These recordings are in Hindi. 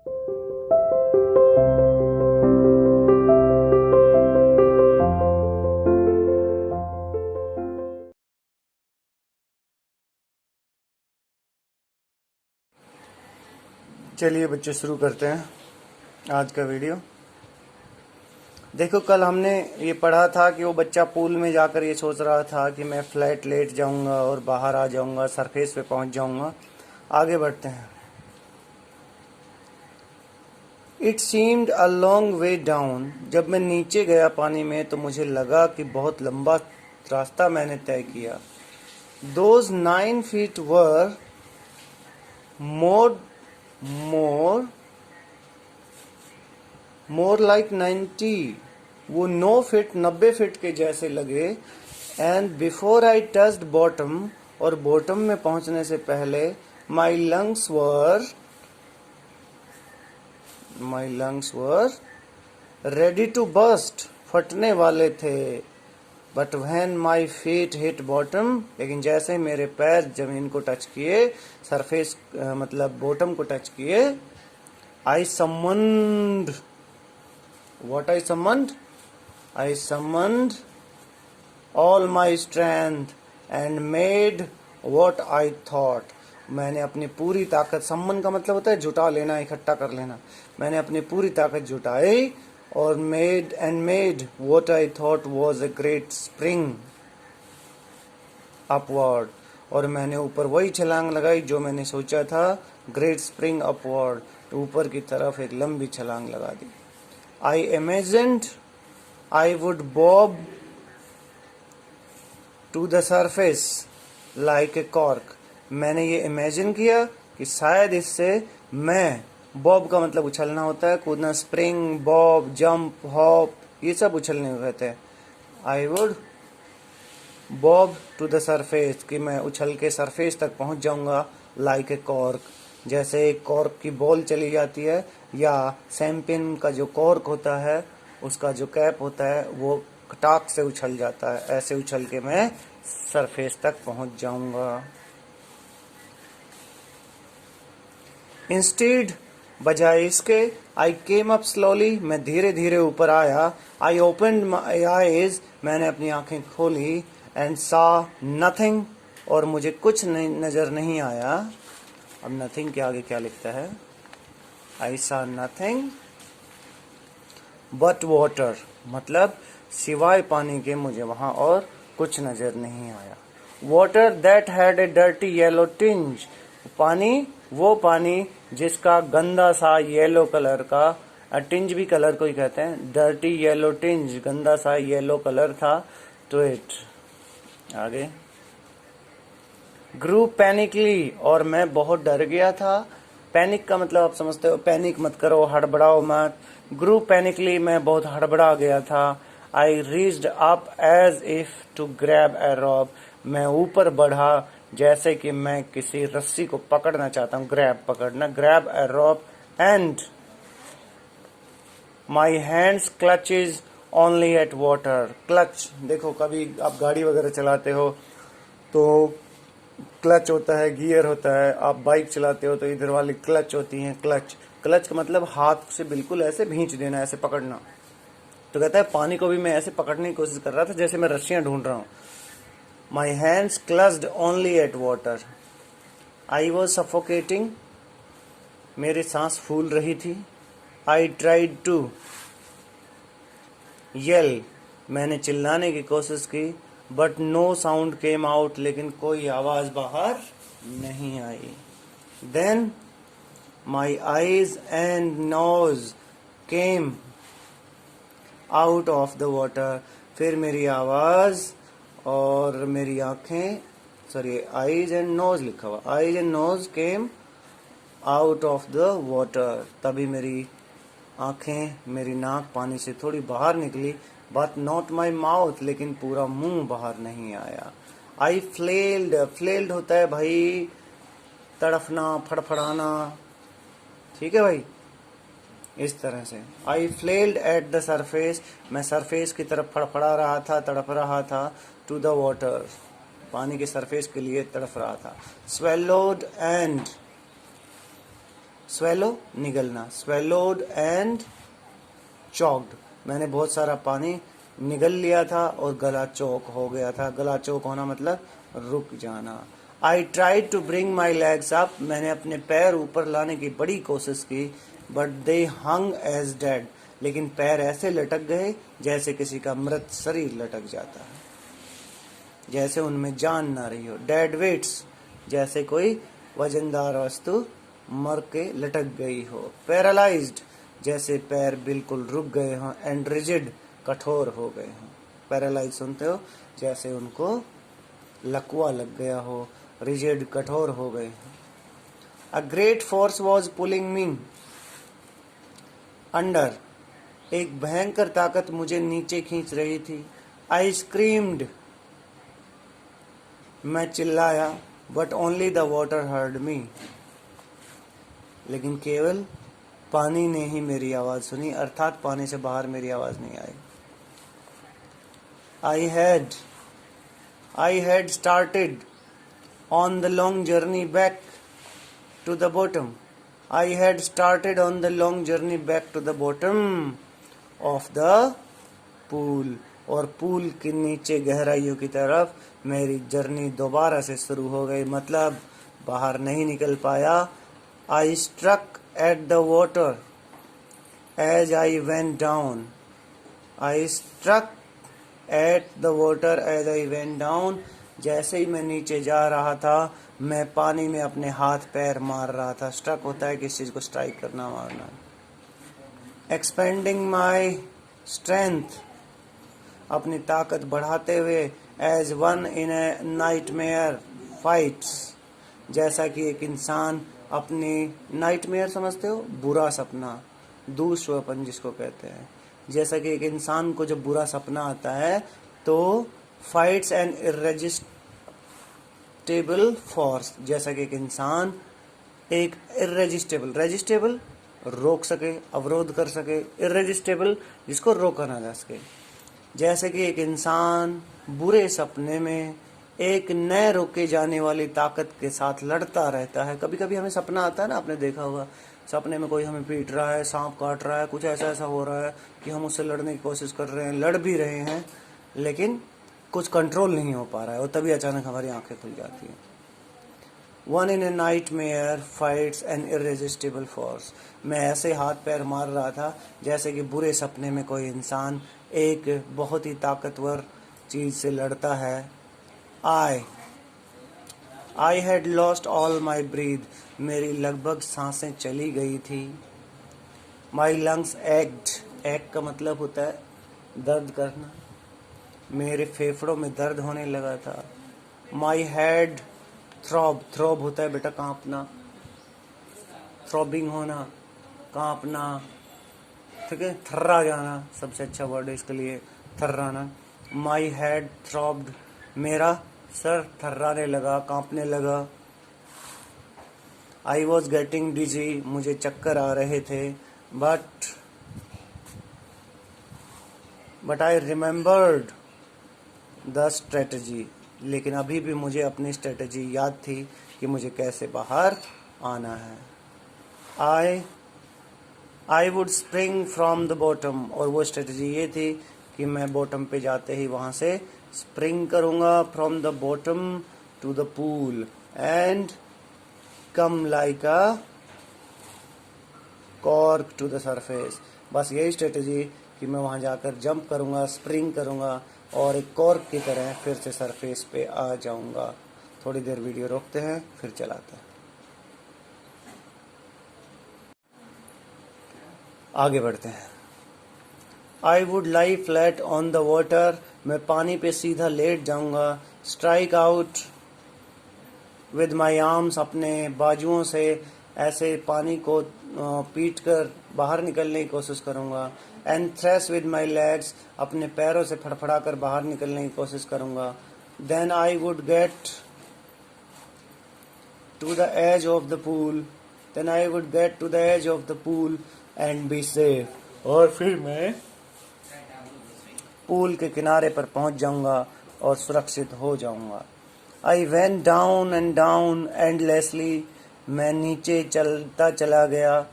चलिए बच्चे शुरू करते हैं आज का वीडियो। देखो, कल हमने ये पढ़ा था कि वो बच्चा पूल में जाकर ये सोच रहा था कि मैं फ्लैट लेट जाऊंगा और बाहर आ जाऊंगा, सरफेस पे पहुंच जाऊंगा। आगे बढ़ते हैं। It seemed a long way down. जब मैं नीचे गया पानी में तो मुझे लगा कि बहुत लंबा रास्ता मैंने तय किया। Those 9 feet were more like 90। वो 90 फीट के जैसे लगे। And before I touched bottom, और बॉटम में पहुंचने से पहले my lungs were ready to burst, फटने वाले थे। But when my feet hit bottom, लेकिन जैसे मेरे पैर जमीन को टच किए, सरफेस मतलब बॉटम को टच किए, आई summoned what I summoned all my strength and made what I thought। मैंने अपनी पूरी ताकत, सम्मन का मतलब होता है जुटा लेना, इकट्ठा कर लेना। मैंने अपनी पूरी ताकत जुटाई और made what I thought was a great spring upward। और मैंने ऊपर वही छलांग लगाई जो मैंने सोचा था, ग्रेट स्प्रिंग अपवर्ड, ऊपर की तरफ एक लंबी छलांग लगा दी। I imagined I would bob to the surface like a cork। मैंने ये इमेजिन किया कि शायद इससे मैं, बॉब का मतलब उछलना होता है, कूदना, स्प्रिंग, बॉब, जंप, हॉप, ये सब उछलने कहते हैं। I would bob to the surface, कि मैं उछल के सरफेस तक पहुंच जाऊंगा, like a cork, जैसे एक कॉर्क की बॉल चली जाती है, या सैम्पिन का जो कॉर्क होता है उसका जो कैप होता है वो टाक से उछल जाता है, ऐसे उछल के मैं सरफेस तक पहुंच जाऊंगा। इंस्टेड, बजाय इसके, आई केम अप स्लोली, मैं धीरे धीरे ऊपर आया। आई ओपनड माई आईज, मैंने अपनी आंखें खोली। एंड सा नथिंग, और मुझे कुछ नजर नहीं आया। अब नथिंग के आगे क्या लिखता है? आई सा नथिंग बट वाटर, मतलब सिवाय पानी के मुझे वहां और कुछ नजर नहीं आया। Water that had a dirty yellow tinge, पानी, वो पानी जिसका गंदा सा येलो कलर का, टिंज भी कलर को ही कहते हैं, डर्टी येलो टिंज, गंदा सा येलो कलर था। तो इट आगे, ग्रू पैनिकली, और मैं बहुत डर गया था। पैनिक का मतलब आप समझते हो, पैनिक मत करो, हड़बड़ाओ मत। ग्रू पैनिकली, मैं बहुत हड़बड़ा गया था। I reached up as if to grab a rope, मैं ऊपर बढ़ा जैसे कि मैं किसी रस्सी को पकड़ना चाहता हूँ, ग्रैब पकड़ना, grab a rope. And my hands clutches only at water, clutch, देखो कभी आप गाड़ी वगैरह चलाते हो तो क्लच होता है, गियर होता है, आप बाइक चलाते हो तो इधर वाली क्लच होती है। क्लच का मतलब हाथ से बिल्कुल ऐसे भींच देना, ऐसे पकड़ना। तो कहता है पानी को भी मैं ऐसे पकड़ने की कोशिश कर रहा था जैसे मैं रस्सियां ढूंढ रहा हूं। My hands clutched only at water. I was suffocating, मेरी सांस फूल रही थी। आई ट्राइड टू येल, मैंने चिल्लाने की कोशिश की। But no sound came out, लेकिन कोई आवाज बाहर नहीं आई। Then my eyes and nose came out of the water, फिर मेरी आवाज और मेरी आंखें, सॉरी आईज एंड नोज लिखा हुआ, eyes and nose came out of the water, तभी मेरी आंखें, मेरी नाक पानी से थोड़ी बाहर निकली। बट नॉट माई माउथ, लेकिन पूरा मुंह बाहर नहीं आया। आई फ्लेल्ड, फ्लेल्ड होता है भाई तड़फना, फड़फड़ाना, ठीक है भाई, इस तरह से। आई फ्लेल्ड एट द सरफेस, मैं सरफेस की तरफ फड़फड़ा रहा था, तड़प रहा था। टू द वाटर, पानी के सरफेस के लिए तड़प रहा था। Swallowed and swallow निगलना, swallowed and choked, मैंने बहुत सारा पानी निगल लिया था और गला चौक हो गया था। गला चौक होना मतलब रुक जाना। I tried to bring my legs up, मैंने अपने पैर ऊपर लाने की बड़ी कोशिश की, but they hung as dead, लेकिन पैर ऐसे लटक गए जैसे किसी का मृत शरीर लटक जाता है, जैसे उनमें जान ना रही हो। डेड वेट्स, जैसे कोई वजनदार वस्तु मर के लटक गई हो। पैरालाइज्ड, जैसे पैर बिल्कुल रुक गए हों। एंड रिजिड, कठोर हो गए हों। पैरालाइज सुनते हो, जैसे उनको लकवा लग गया हो। रिजिड, कठोर हो गए हों। A great force was pulling me under, एक भयंकर ताकत मुझे नीचे खींच रही थी। आई स्क्रीम्ड, मैं चिल्लाया, but only the water heard me, लेकिन केवल पानी ने ही मेरी आवाज सुनी, अर्थात पानी से बाहर मेरी आवाज नहीं आई। I had started on the long journey back to the bottom, I had started on the long journey back to the bottom of the pool, और पूल के नीचे गहराइयों की तरफ मेरी जर्नी दोबारा से शुरू हो गई, मतलब बाहर नहीं निकल पाया। I struck at the water as I went down, I struck at the water as I went down, जैसे ही मैं नीचे जा रहा था मैं पानी में अपने हाथ पैर मार रहा था। स्ट्रक होता है किसी चीज को स्ट्राइक करना, मारना। एक्सपेंडिंग माई स्ट्रेंथ, अपनी ताकत बढ़ाते हुए। As one in a nightmare fights, जैसा कि एक इंसान अपनी नाइटमेयर समझते हो, बुरा सपना, दुःस्वप्न जिसको कहते हैं। जैसा कि एक इंसान को जब बुरा सपना आता है तो फाइट्स एन इररेजिस्टेबल फोर्स, जैसा कि एक इंसान एक रेजिस्टेबल रोक सके, अवरोध कर सके, इररेजिस्टेबल जिसको रोका ना जा सके। जैसे कि एक इंसान बुरे सपने में एक न रोके जाने वाली ताकत के साथ लड़ता रहता है। कभी कभी हमें सपना आता है ना, आपने देखा होगा, सपने में कोई हमें पीट रहा है, सांप काट रहा है, कुछ ऐसा हो रहा है कि हम उससे लड़ने की कोशिश कर रहे हैं, लड़ भी रहे हैं, लेकिन कुछ कंट्रोल नहीं हो पा रहा है, और तभी अचानक हमारी आंखें खुल जाती हैं। One in a nightmare fights an irresistible force, मैं ऐसे हाथ पैर मार रहा था जैसे कि बुरे सपने में कोई इंसान एक बहुत ही ताकतवर चीज से लड़ता है। I had lost all my breath, मेरी लगभग सांसें चली गई थी। माई लंग्स एक्ट, एक्ट का मतलब होता है दर्द करना, मेरे फेफड़ों में दर्द होने लगा था। माई हेड थ्रॉब, थ्रॉब होता है बेटा कांपना, थ्रॉबिंग होना, कांपना, ठीक है, थर्रा जाना सबसे अच्छा वर्ड है इसके लिए, थर्राना। माई हेड थ्रॉब्ड, मेरा सर थर्राने लगा, कांपने लगा। आई वॉज गेटिंग डिजी, मुझे चक्कर आ रहे थे। But I remembered the strategy, लेकिन अभी भी मुझे अपनी स्ट्रेटजी याद थी कि मुझे कैसे बाहर आना है। I would spring from the bottom, और वो स्ट्रेटजी ये थी कि मैं बॉटम पे जाते ही वहां से स्प्रिंग करूंगा, from the bottom to the pool and come like a cork to the surface. बस यही स्ट्रेटजी कि मैं वहां जाकर जंप करूंगा, स्प्रिंग करूंगा और एक कॉर्क की तरह फिर से सरफेस पे आ जाऊंगा। थोड़ी देर वीडियो रोकते हैं, फिर चलाते हैं, आगे बढ़ते हैं। I would lie flat on the water, मैं पानी पे सीधा लेट जाऊंगा। Strike out with my arms, अपने बाजुओं से ऐसे पानी को पीट कर बाहर निकलने की कोशिश करूंगा। And thresh with my legs, अपने पैरों से फड़फड़ा कर बाहर निकलने की कोशिश करूंगा। Then I would get to the edge of the pool, then I would get to the edge of the pool and be safe, और फिर मैं पूल के किनारे पर पहुंच जाऊंगा और सुरक्षित हो जाऊंगा। आई went down and down endlessly, मैं नीचे चलता चला गया।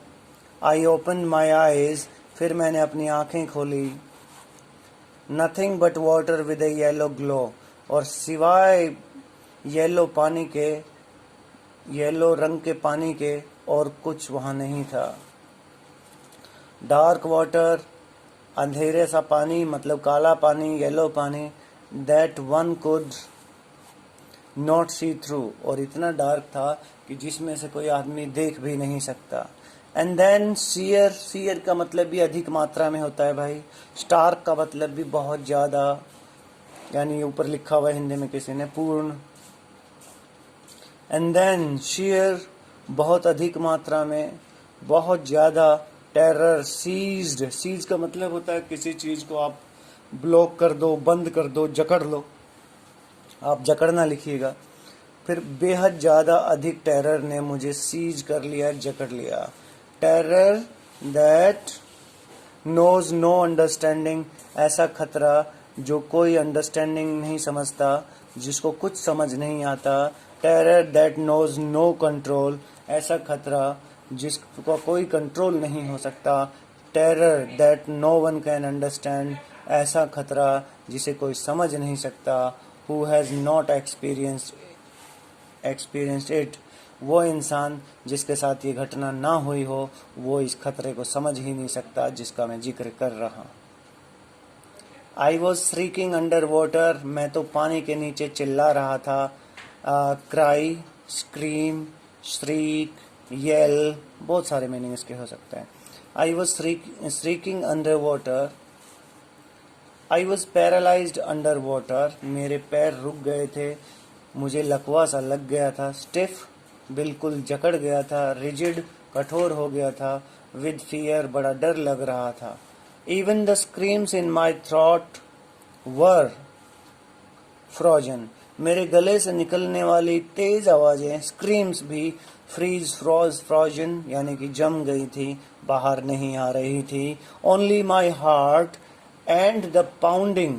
आई ओपन माई आईज, फिर मैंने अपनी आंखें खोली। Nothing but water with A yellow glow, और सिवाय येलो पानी के, येलो रंग के पानी के और कुछ वहाँ नहीं था। डार्क वाटर, अंधेरे सा पानी, मतलब काला पानी, येलो पानी। That one could not see through, और इतना डार्क था कि जिसमें से कोई आदमी देख भी नहीं सकता। एंड देन सीयर, सीयर का मतलब भी अधिक मात्रा में होता है भाई। स्टार्क का मतलब भी बहुत ज़्यादा, यानी ऊपर लिखा हुआ हिंदी में किसी ने, पूर्ण। एंड देन शेयर, बहुत अधिक मात्रा में, बहुत ज़्यादा। टेरर, सीज्ड, सीज का मतलब होता है किसी चीज़ को आप ब्लॉक कर दो, बंद कर दो, जकड़ लो, आप जकड़ना लिखिएगा। फिर बेहद ज़्यादा अधिक टेरर ने मुझे सीज कर लिया, जकड़ लिया। Terror that knows no understanding, ऐसा खतरा जो कोई अंडरस्टैंडिंग नहीं समझता, जिसको कुछ समझ नहीं आता। Terror that knows no control, ऐसा खतरा जिसका कोई कंट्रोल नहीं हो सकता। Terror that no one can understand, ऐसा खतरा जिसे कोई समझ नहीं सकता। Who has not experienced it, वो इंसान जिसके साथ ये घटना ना हुई हो, वो इस खतरे को समझ ही नहीं सकता जिसका मैं जिक्र कर रहा हूँ। I was shrieking under water, मैं तो पानी के नीचे चिल्ला रहा था। क्राई, स्क्रीम, श्रीक, येल, बहुत सारे मीनिंग इसके हो सकते हैं। I was shrieking under water. I was paralysed under water, मेरे पैर रुक गए थे, मुझे लकवा सा लग गया था। स्टिफ, बिल्कुल जकड़ गया था। रिजिड, कठोर हो गया था। विद फियर, बड़ा डर लग रहा था। Even the screams in my throat were frozen, मेरे गले से निकलने वाली तेज आवाजें, स्क्रीम्स भी फ्रोजन यानी कि जम गई थी, बाहर नहीं आ रही थी। Only my heart and the pounding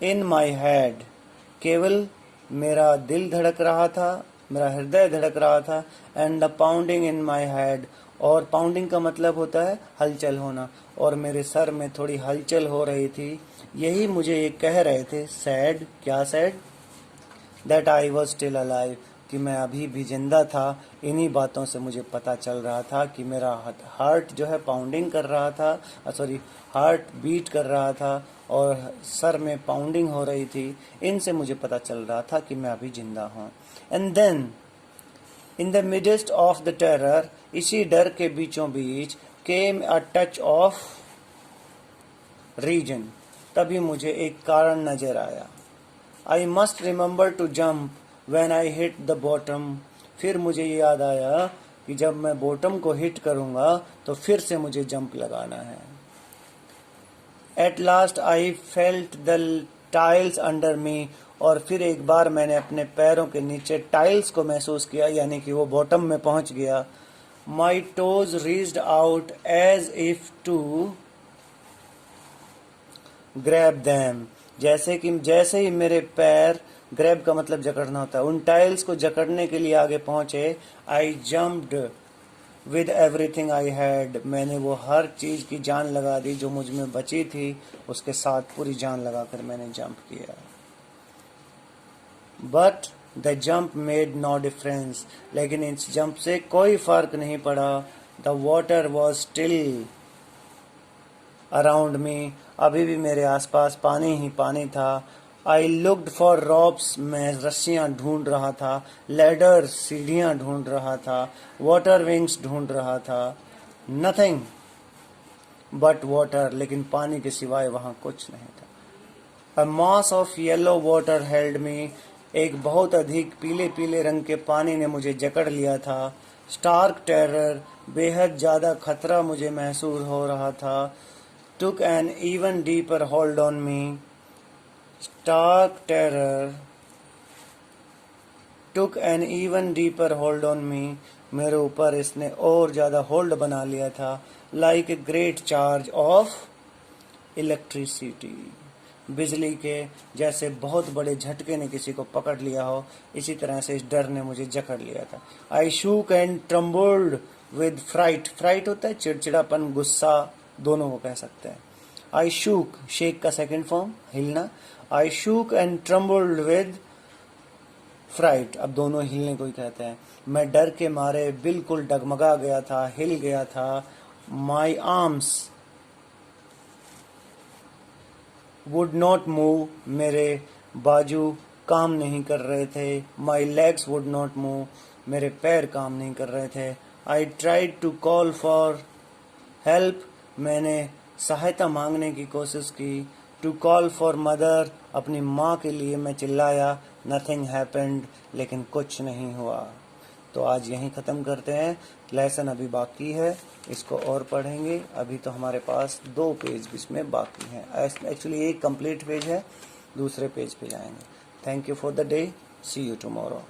in my head, केवल मेरा दिल धड़क रहा था, मेरा हृदय धड़क रहा था। And the pounding in my head, और पाउंडिंग का मतलब होता है हलचल होना, और मेरे सर में थोड़ी हलचल हो रही थी। यही मुझे ये कह रहे थे। सैड, क्या sad? That I was still alive, कि मैं अभी भी जिंदा था। इन्हीं बातों से मुझे पता चल रहा था कि मेरा हार्ट जो है पाउंडिंग कर रहा था, हार्ट बीट कर रहा था, और सर में पाउंडिंग हो रही थी। इनसे मुझे पता चल रहा था कि मैं अभी जिंदा हूँ। And then in the midst of the terror, इसी डर के बीचों बीच, came a touch of reason, तभी मुझे एक कारण नजर आया। I must remember to jump when I hit the bottom, फिर मुझे याद आया कि जब मैं बॉटम को हिट करूंगा तो फिर से मुझे जंप लगाना है। At last I felt the tiles under मी, और फिर एक बार मैंने अपने पैरों के नीचे टाइल्स को महसूस किया, यानी कि वो बॉटम में पहुंच गया। My toes reached out as if to grab them, जैसे ही मेरे पैर, ग्रैब का मतलब जकड़ना होता है, उन टाइल्स को जकड़ने के लिए आगे पहुंचे। आई jumped with everything I had, मैंने वो हर चीज की जान लगा दी जो मुझ में बची थी, उसके साथ पूरी जान लगाकर मैंने जंप किया। But the jump made no difference, लेकिन इस जंप से कोई फर्क नहीं पड़ा। The water was still around me, अभी भी मेरे आसपास पानी ही पानी था। आई लुक्ड फॉर रॉप्स, मैं रस्सियां ढूंढ रहा था। लैडर, सीढ़ियां ढूंढ रहा था। वाटर विंग्स ढूंढ रहा था। नथिंग बट वाटर, लेकिन पानी के सिवाय वहां कुछ नहीं था। A mass of yellow water held me, एक बहुत अधिक पीले पीले रंग के पानी ने मुझे जकड़ लिया था। स्टार्क टेरर, बेहद ज्यादा खतरा मुझे महसूस हो रहा था। took an even deeper hold on me. Stark terror took an even deeper hold on me. मेरे ऊपर इसने और ज़्यादा होल्ड बना लिया था. Like a great charge of electricity. बिजली के जैसे बहुत बड़े झटके ने किसी को पकड़ लिया हो, इसी तरह से इस डर ने मुझे जकड़ लिया था। I shook and trembled with fright. Fright होता है चिड़चिड़ापन, गुस्सा, दोनों को कह सकते हैं। आई शूक, शेक का सेकंड फॉर्म, हिलना। I shook and trembled with fright, अब दोनों हिलने को ही कहते हैं। मैं डर के मारे बिल्कुल डगमगा गया था, हिल गया था। My arms would not move, मेरे बाजू काम नहीं कर रहे थे। My legs would not move, मेरे पैर काम नहीं कर रहे थे। I tried to call for help, मैंने सहायता मांगने की कोशिश की। टू कॉल फॉर मदर, अपनी माँ के लिए मैं चिल्लाया। नथिंग हैपेंड, लेकिन कुछ नहीं हुआ। तो आज यहीं ख़त्म करते हैं। लेसन अभी बाकी है, इसको और पढ़ेंगे। अभी तो हमारे पास 2 पेज इसमें बाकी हैं। एक्चुअली एक कंप्लीट पेज है, दूसरे पेज पे जाएंगे। Thank you for the day, see you tomorrow.